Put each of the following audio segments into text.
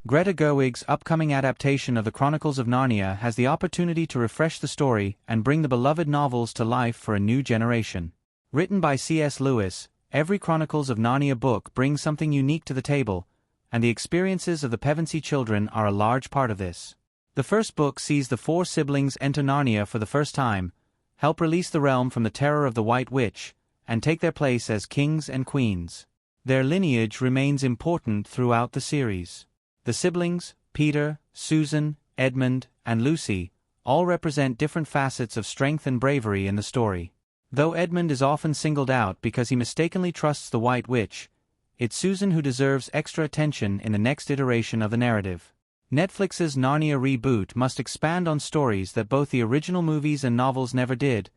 Greta Gerwig's upcoming adaptation of the Chronicles of Narnia has the opportunity to refresh the story and bring the beloved novels to life for a new generation. Written by C.S. Lewis, every Chronicles of Narnia book brings something unique to the table, and the experiences of the Pevensey children are a large part of this. The first book sees the four siblings enter Narnia for the first time, help release the realm from the terror of the White Witch, and take their place as kings and queens. Their lineage remains important throughout the series. The siblings, Peter, Susan, Edmund, and Lucy, all represent different facets of strength and bravery in the story. Though Edmund is often singled out because he mistakenly trusts the White Witch, it's Susan who deserves extra attention in the next iteration of the narrative. Netflix's Narnia reboot must expand on stories that both the original movies and novels never did,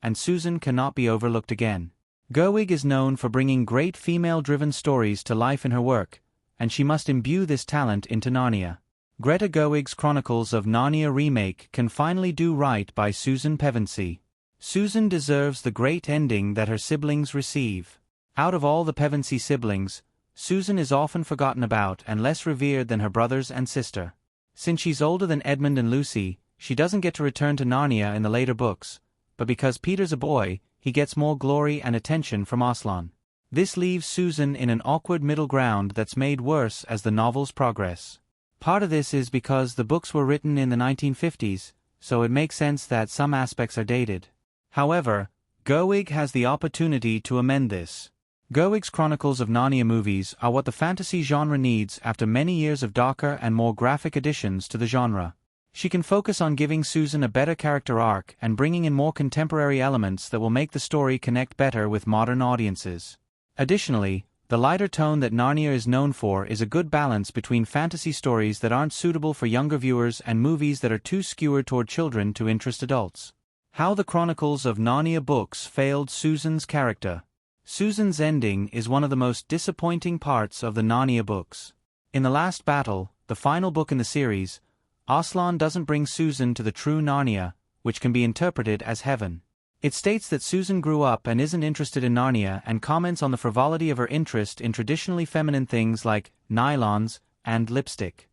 and Susan cannot be overlooked again. Gerwig is known for bringing great female-driven stories to life in her work, and she must imbue this talent into Narnia. Greta Gerwig's Chronicles of Narnia Remake can finally do right by Susan Pevensey. Susan deserves the great ending that her siblings receive. Out of all the Pevensey siblings, Susan is often forgotten about and less revered than her brothers and sister. Since she's older than Edmund and Lucy, she doesn't get to return to Narnia in the later books, but because Peter's a boy, he gets more glory and attention from Aslan. This leaves Susan in an awkward middle ground that's made worse as the novels progress. Part of this is because the books were written in the 1950s, so it makes sense that some aspects are dated. However, Gerwig has the opportunity to amend this. Gerwig's Chronicles of Narnia movies are what the fantasy genre needs after many years of darker and more graphic additions to the genre. She can focus on giving Susan a better character arc and bringing in more contemporary elements that will make the story connect better with modern audiences. Additionally, the lighter tone that Narnia is known for is a good balance between fantasy stories that aren't suitable for younger viewers and movies that are too skewed toward children to interest adults. How the Chronicles of Narnia books failed Susan's character. Susan's ending is one of the most disappointing parts of the Narnia books. In the last battle, the final book in the series, Aslan doesn't bring Susan to the true Narnia, which can be interpreted as heaven. It states that Susan grew up and isn't interested in Narnia and comments on the frivolity of her interest in traditionally feminine things like nylons and lipstick.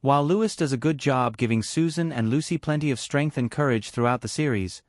While Lewis does a good job giving Susan and Lucy plenty of strength and courage throughout the series,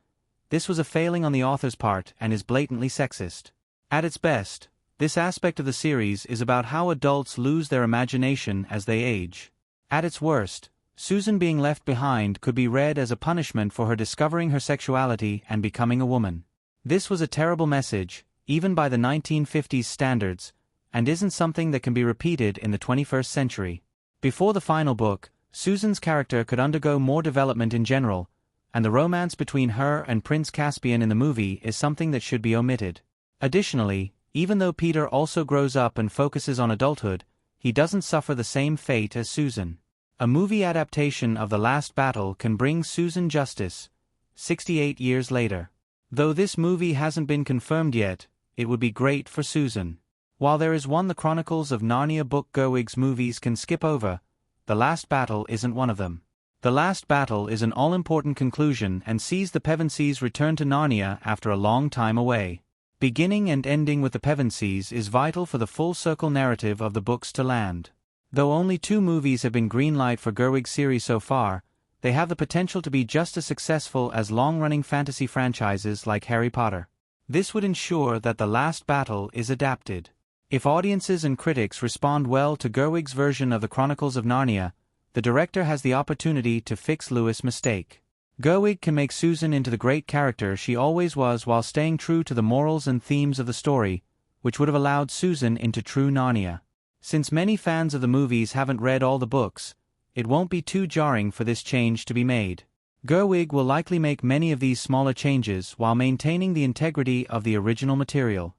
this was a failing on the author's part and is blatantly sexist. At its best, this aspect of the series is about how adults lose their imagination as they age. At its worst, Susan being left behind could be read as a punishment for her discovering her sexuality and becoming a woman. This was a terrible message, even by the 1950s standards, and isn't something that can be repeated in the 21st century. Before the final book, Susan's character could undergo more development in general, and the romance between her and Prince Caspian in the movie is something that should be omitted. Additionally, even though Peter also grows up and focuses on adulthood, he doesn't suffer the same fate as Susan. A movie adaptation of The Last Battle can bring Susan justice, 68 years later. Though this movie hasn't been confirmed yet, it would be great for Susan. While there is one the Chronicles of Narnia book Gerwig's movies can skip over, The Last Battle isn't one of them. The Last Battle is an all-important conclusion and sees the Pevenseys return to Narnia after a long time away. Beginning and ending with the Pevenseys is vital for the full-circle narrative of the books to land. Though only 2 movies have been greenlight for Gerwig's series so far, they have the potential to be just as successful as long-running fantasy franchises like Harry Potter. This would ensure that The Last Battle is adapted. If audiences and critics respond well to Gerwig's version of the Chronicles of Narnia, the director has the opportunity to fix Lewis' mistake. Gerwig can make Susan into the great character she always was while staying true to the morals and themes of the story, which would have allowed Susan into true Narnia. Since many fans of the movies haven't read all the books, it won't be too jarring for this change to be made. Gerwig will likely make many of these smaller changes while maintaining the integrity of the original material.